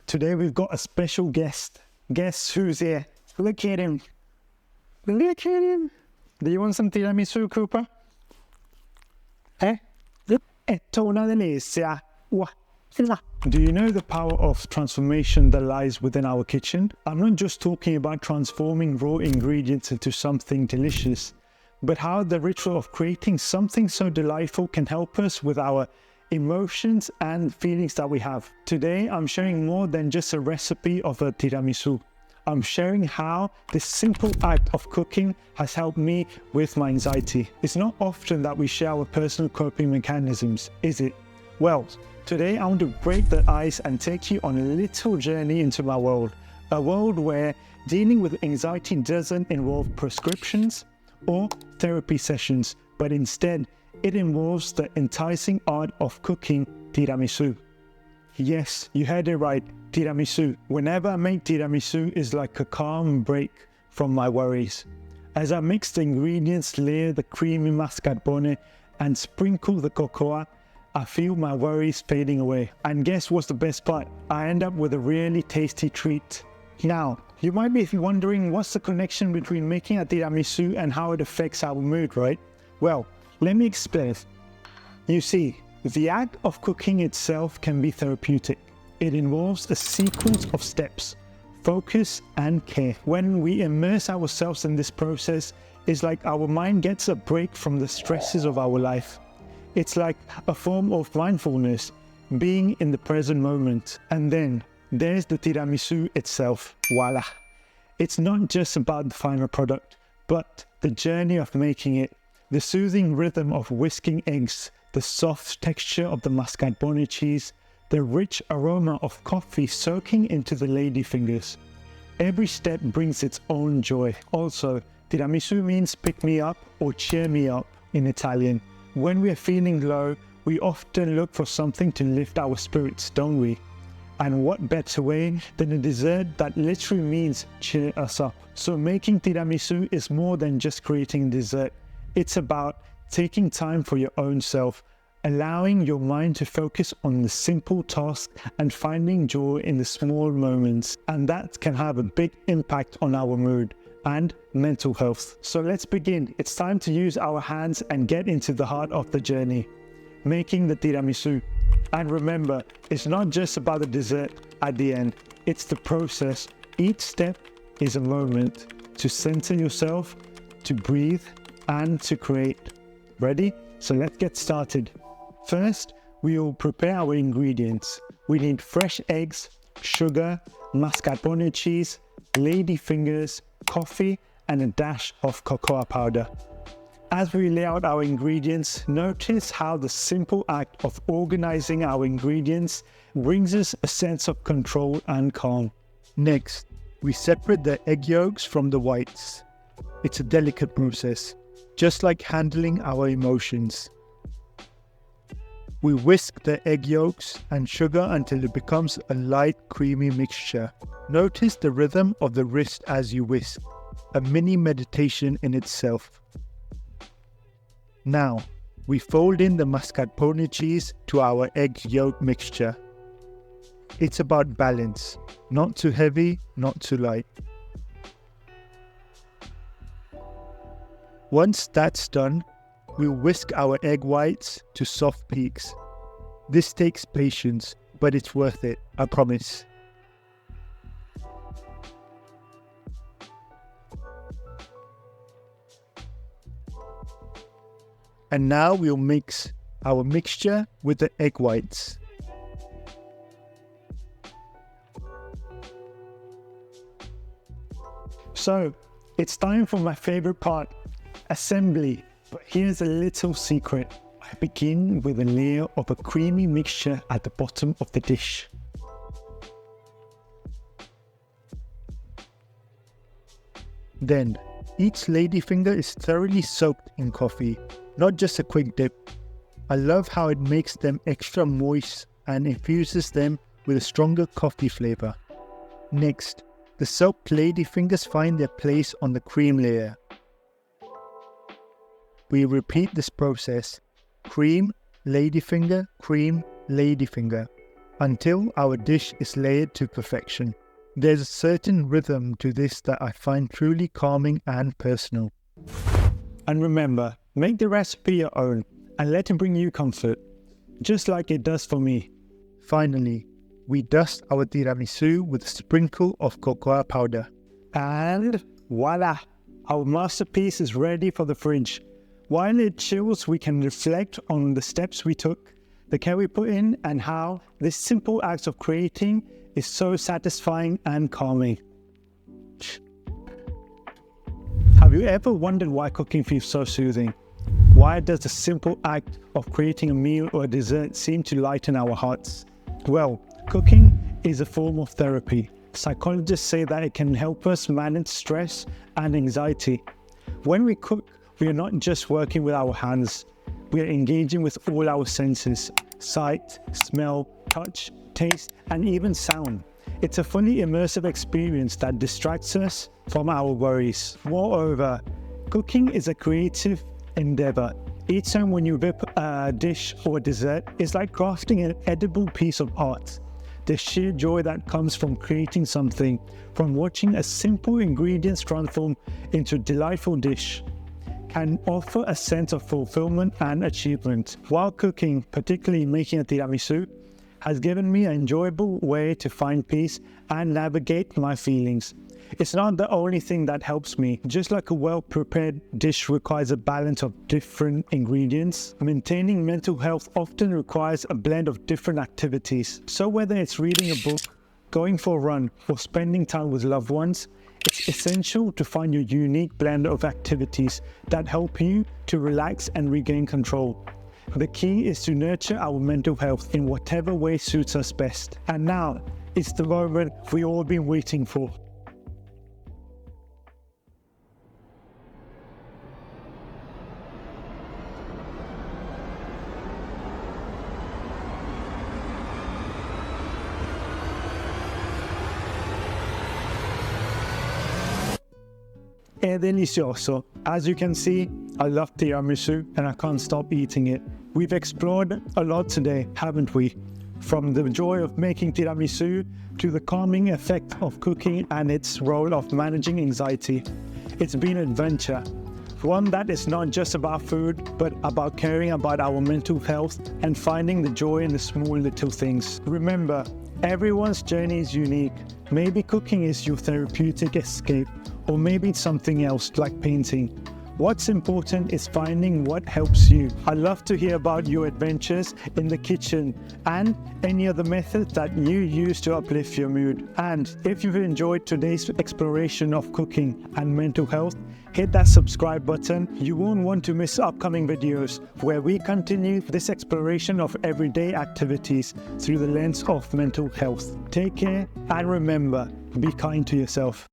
Today we've got a special guest. Guess who's here? Look at him. Look at him. Do you want some tiramisu, Cooper? È una delizia. Do you know the power of transformation that lies within our kitchen? I'm not just talking about transforming raw ingredients into something delicious, but how the ritual of creating something so delightful can help us with our emotions and feelings that we have. Today, I'm sharing more than just a recipe of a tiramisu. I'm sharing how this simple act of cooking has helped me with my anxiety. It's not often that we share our personal coping mechanisms, is it? Well, today I want to break the ice and take you on a little journey into my world. A world where dealing with anxiety doesn't involve prescriptions or therapy sessions, but instead it involves the enticing art of cooking tiramisu. Yes, you heard it right, tiramisu. Whenever I make tiramisu, it's like a calm break from my worries. As I mix the ingredients, layer the creamy mascarpone and sprinkle the cocoa, I feel my worries fading away. And guess what's the best part? I end up with a really tasty treat. Now, you might be wondering what's the connection between making a tiramisu and how it affects our mood, right? Well, let me explain. You see, the act of cooking itself can be therapeutic. It involves a sequence of steps, focus and care. When we immerse ourselves in this process, it's like our mind gets a break from the stresses of our life. It's like a form of mindfulness, being in the present moment. And then there's the tiramisu itself. Voila! It's not just about the final product, but the journey of making it. The soothing rhythm of whisking eggs, the soft texture of the mascarpone cheese, the rich aroma of coffee soaking into the lady fingers. Every step brings its own joy. Also, tiramisu means pick me up or cheer me up in Italian. When we are feeling low, we often look for something to lift our spirits, don't we? And what better way than a dessert that literally means cheer us up. So making tiramisu is more than just creating a dessert. It's about taking time for your own self, allowing your mind to focus on the simple task and finding joy in the small moments. And that can have a big impact on our mood and mental health. So let's begin. It's time to use our hands and get into the heart of the journey, making the tiramisu. And remember, it's not just about the dessert at the end, it's the process. Each step is a moment to center yourself, to breathe, and to create. Ready? So let's get started. First, we will prepare our ingredients. We need fresh eggs, sugar, mascarpone cheese, lady fingers, coffee, and a dash of cocoa powder. As we lay out our ingredients, notice how the simple act of organizing our ingredients brings us a sense of control and calm. Next, we separate the egg yolks from the whites. It's a delicate process, just like handling our emotions. We whisk the egg yolks and sugar until it becomes a light, creamy mixture. Notice the rhythm of the wrist as you whisk, a mini meditation in itself. Now, we fold in the mascarpone cheese to our egg yolk mixture. It's about balance, not too heavy, not too light. Once that's done, we'll whisk our egg whites to soft peaks. This takes patience, but it's worth it, I promise. And now we'll mix our mixture with the egg whites. So, it's time for my favorite part, assembly. But here's a little secret. I begin with a layer of a creamy mixture at the bottom of the dish. Then, each ladyfinger is thoroughly soaked in coffee, not just a quick dip. I love how it makes them extra moist and infuses them with a stronger coffee flavor. Next, the soaked ladyfingers find their place on the cream layer. We repeat this process: cream, ladyfinger, until our dish is layered to perfection. There's a certain rhythm to this that I find truly calming and personal. And remember, make the recipe your own and let it bring you comfort, just like it does for me. Finally, we dust our tiramisu with a sprinkle of cocoa powder. And voila! Our masterpiece is ready for the fridge. While it chills, we can reflect on the steps we took, the care we put in, and how this simple act of creating is so satisfying and calming. Have you ever wondered why cooking feels so soothing? Why does the simple act of creating a meal or a dessert seem to lighten our hearts? Well, cooking is a form of therapy. Psychologists say that it can help us manage stress and anxiety. When we cook, we are not just working with our hands, we are engaging with all our senses: sight, smell, touch, taste, and even sound. It's a fully immersive experience that distracts us from our worries. Moreover, cooking is a creative endeavor. Each time when you whip a dish or dessert, it's like crafting an edible piece of art. The sheer joy that comes from creating something, from watching a simple ingredients transform into a delightful dish, can offer a sense of fulfillment and achievement. While cooking, particularly making a tiramisu, has given me an enjoyable way to find peace and navigate my feelings. It's not the only thing that helps me. Just like a well-prepared dish requires a balance of different ingredients, maintaining mental health often requires a blend of different activities. So whether it's reading a book, going for a run, or spending time with loved ones, it's essential to find your unique blend of activities that help you to relax and regain control. The key is to nurture our mental health in whatever way suits us best. And now, it's the moment we've all been waiting for. È delicioso. As you can see, I love tiramisu and I can't stop eating it. We've explored a lot today, haven't we? From the joy of making tiramisu to the calming effect of cooking and its role of managing anxiety. It's been an adventure. One that is not just about food, but about caring about our mental health and finding the joy in the small little things. Remember, everyone's journey is unique. Maybe cooking is your therapeutic escape, or maybe it's something else like painting. What's important is finding what helps you. I'd love to hear about your adventures in the kitchen and any other methods that you use to uplift your mood. And if you've enjoyed today's exploration of cooking and mental health, hit that subscribe button. You won't want to miss upcoming videos where we continue this exploration of everyday activities through the lens of mental health. Take care and remember, be kind to yourself.